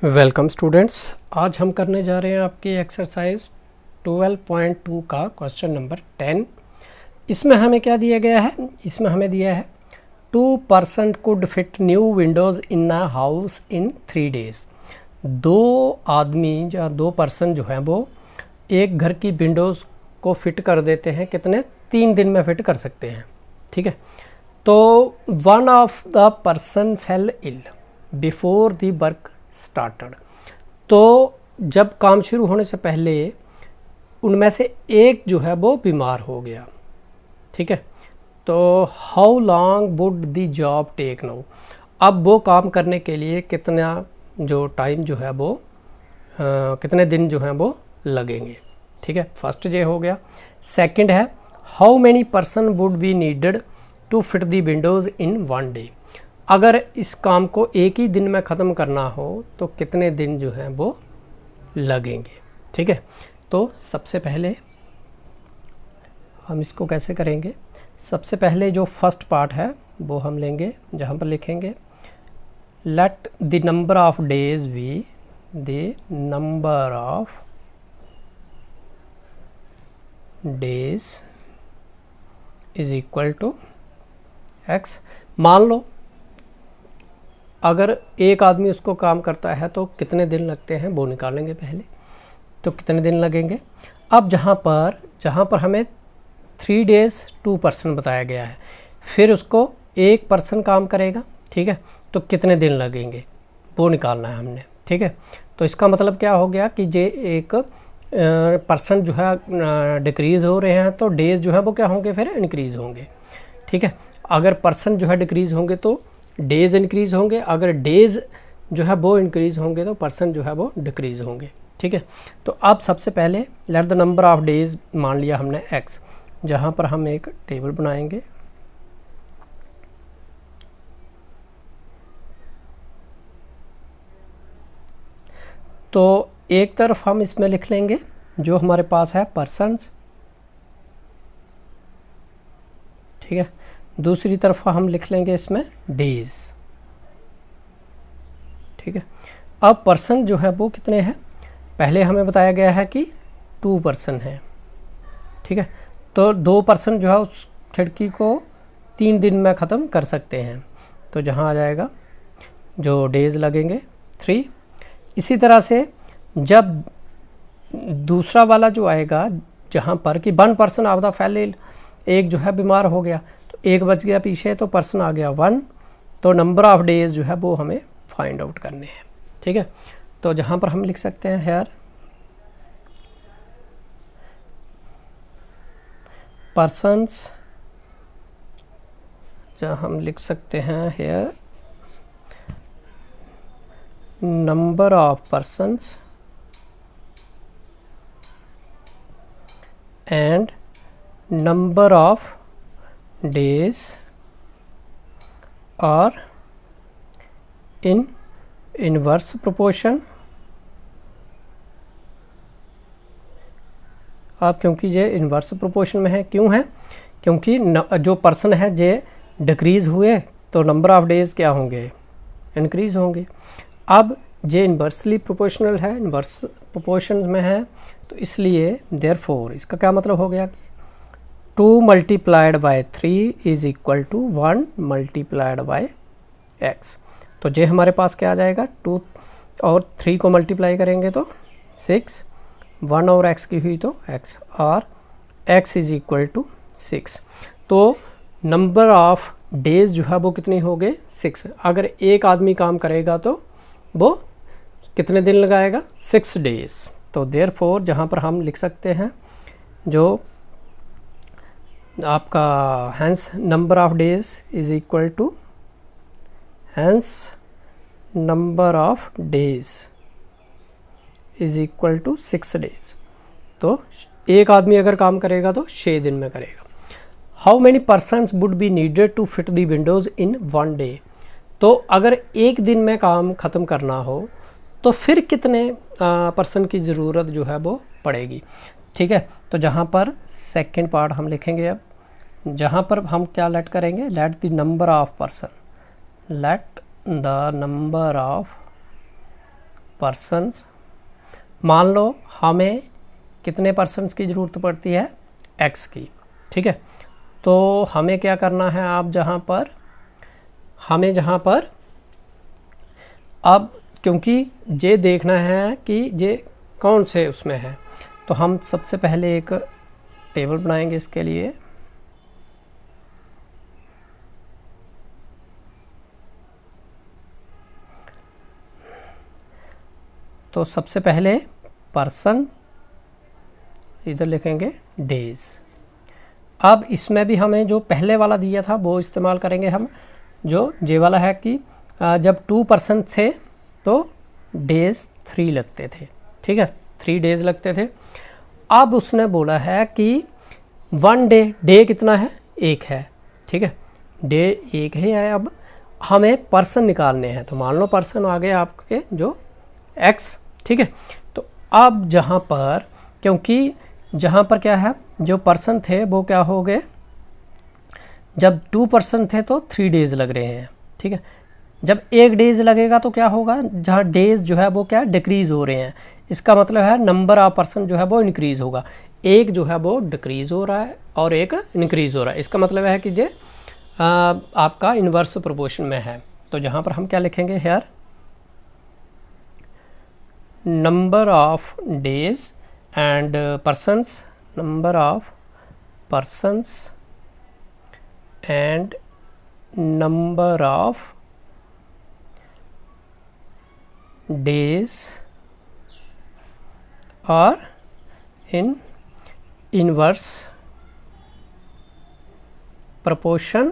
Welcome students. आज हम करने जा रहे हैं आपकी एक्सरसाइज 12.2 का क्वेश्चन नंबर 10। इसमें हमें क्या दिया गया है? इसमें हमें दिया है 2% could fit new Windows in a house in 3 days. दो आदमी या 2 पर्सन जो है वो एक घर की विंडोज़ को फिट कर देते हैं। कितने? 3 दिन में फिट कर सकते हैं। ठीक है। तो one of the person fell ill before the work started. तो जब काम शुरू होने से पहले उनमें से एक जो है वो बीमार हो गया। ठीक है। तो how long would the job take now? अब वो काम करने के लिए कितना जो टाइम जो है वो कितने दिन जो है वो लगेंगे। ठीक है। फर्स्ट ये हो गया। सेकंड है how many person would be needed to fit the windows in 1 day. अगर इस काम को एक ही दिन में ख़त्म करना हो तो कितने दिन जो हैं वो लगेंगे। ठीक है। तो सबसे पहले हम इसको कैसे करेंगे? सबसे पहले जो फर्स्ट पार्ट है वो हम लेंगे, जहाँ पर लिखेंगे let the number of days be the number of days is equal to X. मान लो अगर एक आदमी उसको काम करता है तो कितने दिन लगते हैं वो निकालेंगे पहले। तो कितने दिन लगेंगे? अब जहाँ पर हमें 3 डेज़ 2 पर्सन बताया गया है, फिर उसको एक पर्सन काम करेगा। ठीक है। तो कितने दिन लगेंगे वो निकालना है हमने। ठीक है। तो इसका मतलब क्या हो गया कि जे एक पर्सन जो है डिक्रीज़ हो रहे हैं तो डेज़ जो है वो क्या होंगे? फिर इंक्रीज़ होंगे। ठीक है। अगर पर्सन जो है डिक्रीज़ होंगे तो डेज़ इंक्रीज़ होंगे, अगर डेज़ जो है वो इंक्रीज़ होंगे तो पर्सन जो है वो डिक्रीज़ होंगे। ठीक है। तो अब सबसे पहले late the number of days मान लिया हमने x, जहाँ पर हम एक टेबल बनाएंगे। तो एक तरफ हम इसमें लिख लेंगे जो हमारे पास है पर्सन्स। ठीक है। दूसरी तरफ हम लिख लेंगे इसमें डेज़। ठीक है। अब पर्सन जो है वो कितने हैं? पहले हमें बताया गया है कि 2 पर्सन हैं। ठीक है। तो 2 पर्सन जो है उस खिड़की को 3 दिन में ख़त्म कर सकते हैं। तो जहाँ आ जाएगा जो डेज़ लगेंगे 3। इसी तरह से जब दूसरा वाला जो आएगा जहाँ पर कि 1 पर्सन ऑफ द फेल, एक जो है बीमार हो गया तो एक बच गया पीछे, तो पर्सन आ गया 1। तो नंबर ऑफ डेज़ जो है वो हमें फाइंड आउट करने हैं। ठीक है। तो जहाँ पर हम लिख सकते हैं हेयर पर्सन्स, जहाँ हम लिख सकते हैं here number of persons and number of days और इन इनवर्स प्रोपोर्शन। अब क्योंकि ये इनवर्स प्रोपोर्शन में है, क्यों है? क्योंकि जो पर्सन है जे डिक्रीज़ हुए तो नंबर ऑफ डेज़ क्या होंगे? इंक्रीज़ होंगे। अब जे इन्वर्सली प्रोपोर्शनल है, इन्वर्स प्रोपोर्शन में है, तो इसलिए देयरफॉर इसका क्या मतलब हो गया कि 2 multiplied by 3 is equal to 1 multiplied by x। तो जे हमारे पास क्या आ जाएगा? 2 और 3 को मल्टीप्लाई करेंगे तो 6, 1 और x की हुई तो x, और x इज़ इक्वल टू 6। तो नंबर ऑफ डेज़ जो है वो कितनी हो गए? 6। अगर एक आदमी काम करेगा तो वो कितने दिन लगाएगा? 6 डेज़। तो देयरफॉर जहाँ पर हम लिख सकते हैं जो आपका hence number of days is equal to hence number of days is equal to 6 days. तो एक आदमी अगर काम करेगा तो 6 दिन में करेगा। How many persons would be needed to fit the windows in 1 day. तो अगर एक दिन में काम ख़त्म करना हो तो फिर कितने पर्सन की ज़रूरत जो है वो पड़ेगी। ठीक है। तो जहाँ पर सेकंड पार्ट हम लिखेंगे, अब जहाँ पर हम क्या लेट करेंगे? Late the number of person, late the number of persons. मान लो हमें कितने पर्सन्स की ज़रूरत पड़ती है, x की, ठीक है। तो हमें क्या करना है, आप जहाँ पर अब क्योंकि ये देखना है कि ये कौन से उसमें है, तो हम सबसे पहले एक टेबल बनाएंगे इसके लिए। तो सबसे पहले पर्सन, इधर लिखेंगे डेज। अब इसमें भी हमें जो पहले वाला दिया था वो इस्तेमाल करेंगे हम, जो ये वाला है कि जब 2 पर्सन थे तो डेज 3 लगते थे, ठीक है, 3 डेज लगते थे। अब उसने बोला है कि 1 डे कितना है, 1 है, ठीक है, डे 1 ही है। अब हमें पर्सन निकालने हैं, तो मान लो पर्सन आ गए आपके जो x, ठीक है। तो अब जहाँ पर, क्योंकि जहाँ पर क्या है, जो पर्सन थे वो क्या हो गए, जब 2 पर्सन थे तो 3 डेज लग रहे हैं, ठीक है। जब 1 डेज लगेगा तो क्या होगा, जहाँ डेज जो है वो क्या डिक्रीज़ हो रहे हैं, इसका मतलब है नंबर ऑफ पर्सन जो है वो इंक्रीज़ होगा। एक जो है वो डिक्रीज़ हो रहा है और एक इंक्रीज़ हो रहा है, इसका मतलब है कि ये आपका इन्वर्स प्रोपोर्शन में है। तो जहाँ पर हम क्या लिखेंगे, here number of days and persons, number of persons and number of days are in inverse proportion,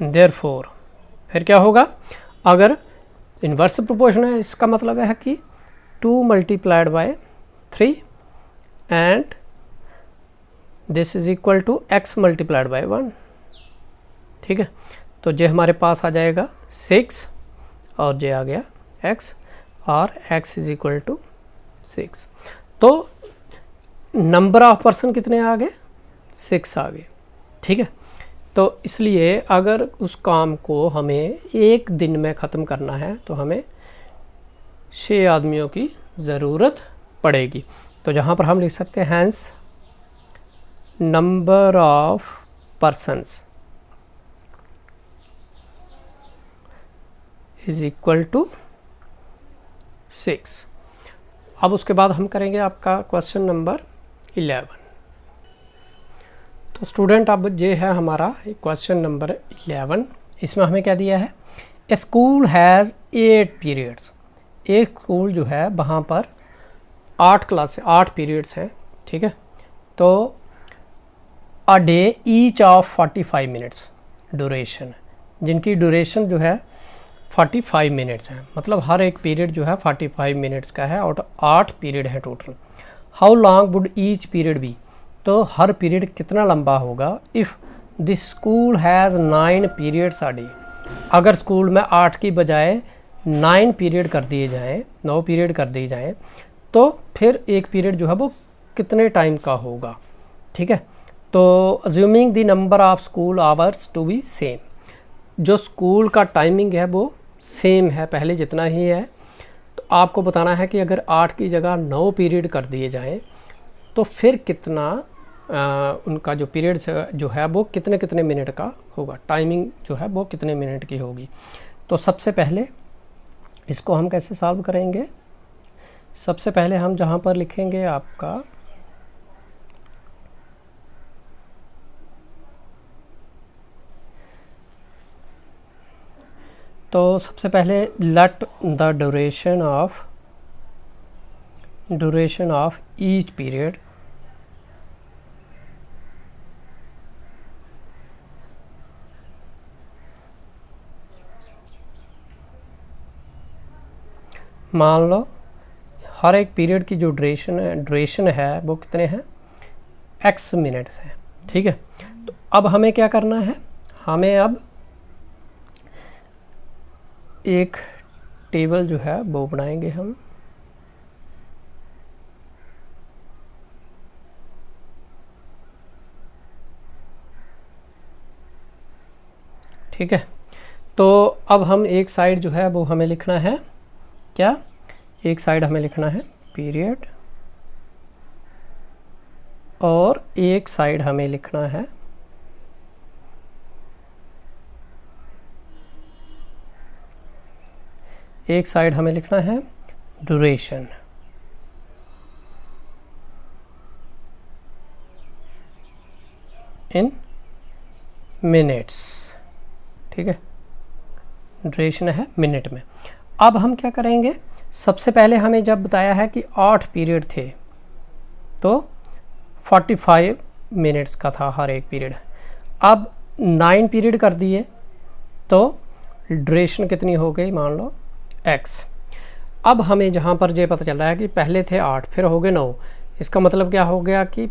therefore फिर क्या होगा, अगर इन्वर्स प्रोपोर्शन है इसका मतलब है कि 2 multiplied by 3 and this is equal to x multiplied by 1, ठीक है। तो ये हमारे पास आ जाएगा 6 और ये आ गया x और x इज इक्वल टू 6। तो नंबर ऑफ पर्सन कितने आ गए, 6 आ गए, ठीक है। तो इसलिए अगर उस काम को हमें एक दिन में ख़त्म करना है तो हमें 6 आदमियों की ज़रूरत पड़ेगी। तो जहाँ पर हम लिख सकते हैं hence number of persons is equal to 6। अब उसके बाद हम करेंगे आपका क्वेश्चन नंबर 11। तो स्टूडेंट अब ये है हमारा क्वेश्चन नंबर 11। इसमें हमें क्या दिया है, ए स्कूल हैज़ 8 पीरियड्स। एक स्कूल जो है वहाँ पर 8 पीरियड्स हैं, ठीक है। तो a day each of 45 minutes duration, जिनकी ड्यूरेशन जो है 45 मिनट्स हैं, मतलब हर एक पीरियड जो है 45 मिनट्स का है और 8 पीरियड है total. How long would each period be, तो हर पीरियड कितना लंबा होगा। If this school has 9 periods a day, अगर स्कूल में 8 की बजाय 9 पीरियड कर दिए जाएँ, 9 पीरियड कर दिए जाएँ, तो फिर एक पीरियड जो है वो कितने टाइम का होगा, ठीक है। तो assuming the number of school hours to be same, जो स्कूल का टाइमिंग है वो सेम है, पहले जितना ही है। तो आपको बताना है कि अगर 8 की जगह 9 पीरियड कर दिए जाएं तो फिर कितना उनका जो पीरियड जो है वो कितने कितने मिनट का होगा, टाइमिंग जो है वो कितने मिनट की होगी। तो सबसे पहले इसको हम कैसे सॉल्व करेंगे, सबसे पहले हम जहाँ पर लिखेंगे आपका तो सबसे पहले let the duration of each period मान लो हर एक पीरियड की जो ड्यूरेशन है वो कितने हैं, x मिनट्स है, ठीक है। तो अब हमें क्या करना है, हमें अब एक टेबल जो है वो बनाएंगे हम। ठीक है, तो अब हम एक साइड जो है वो हमें लिखना है क्या, एक साइड हमें लिखना है पीरियड और एक साइड हमें लिखना है ड्यूरेशन। इन मिनट्स, ठीक है, ड्यूरेशन है मिनट में। अब हम क्या करेंगे, सबसे पहले हमें जब बताया है कि 8 पीरियड थे तो 45 मिनट्स का था हर एक पीरियड। अब 9 पीरियड कर दिए तो ड्यूरेशन कितनी हो गई, मान लो x। अब हमें जहाँ पर ये पता चल रहा है कि पहले थे 8 फिर हो गए 9, इसका मतलब क्या हो गया कि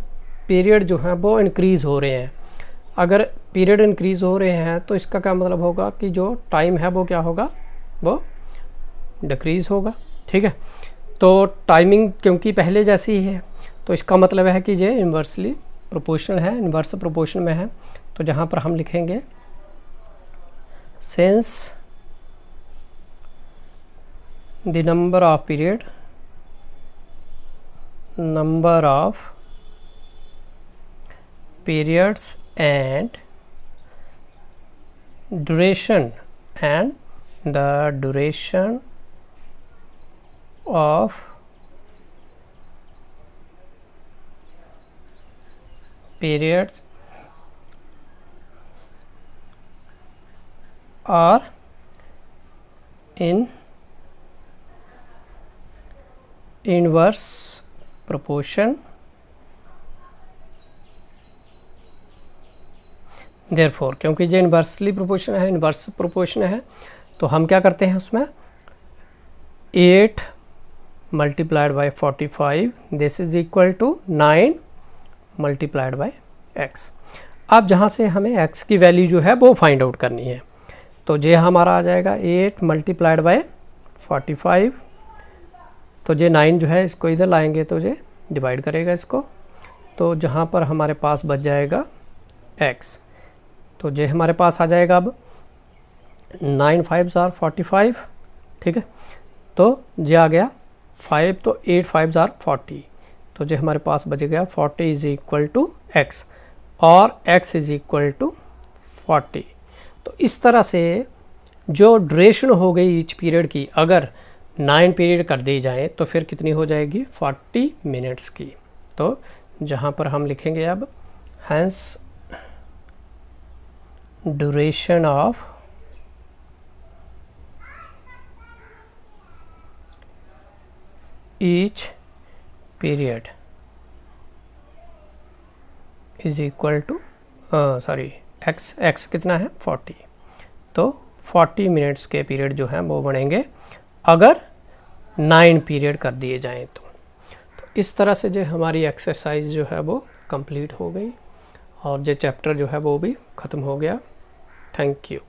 पीरियड जो हैं वो इंक्रीज़ हो रहे हैं। अगर पीरियड इंक्रीज़ हो रहे हैं तो इसका क्या मतलब होगा कि जो टाइम है वो क्या होगा, वो डिक्रीज़ होगा, ठीक है। तो टाइमिंग क्योंकि पहले जैसी ही है तो इसका मतलब है कि ये इन्वर्सली प्रोपोर्शनल है, इन्वर्स प्रोपोर्शन में है। तो जहाँ पर हम लिखेंगे since the number of period, number of periods and duration and the duration of periods are in inverse proportion, therefore क्योंकि ये इन्वर्सली प्रोपोर्शन है, इन्वर्स प्रोपोर्शन है, तो हम क्या करते हैं उसमें 8 multiplied by 45 this is equal to 9 multiplied by x। अब जहाँ से हमें x की वैल्यू जो है वो फाइंड आउट करनी है, तो ये हमारा आ जाएगा 8 मल्टीप्लाइड बाई 45, तो ये 9 जो है इसको इधर लाएंगे तो ये डिवाइड करेगा इसको, तो जहाँ पर हमारे पास बच जाएगा x, तो ये हमारे पास आ जाएगा अब 9 5s are 45, ठीक है। तो ये आ गया 5, तो 8 5s are 40, तो ये हमारे पास बच गया 40 इज इक्वल टू x और x इज इक्वल टू 40। तो इस तरह से जो ड्यूरेशन हो गई ईच पीरियड की, अगर 9 पीरियड कर दी जाए तो फिर कितनी हो जाएगी 40 मिनट्स की। तो जहाँ पर हम लिखेंगे अब hence duration of each period is equal to x कितना है 40, तो 40 मिनट्स के पीरियड जो हैं वो बनेंगे अगर 9 पीरियड कर दिए जाएं तो इस तरह से जो हमारी एक्सरसाइज जो है वो कंप्लीट हो गई और जो चैप्टर जो है वो भी ख़त्म हो गया। Thank you.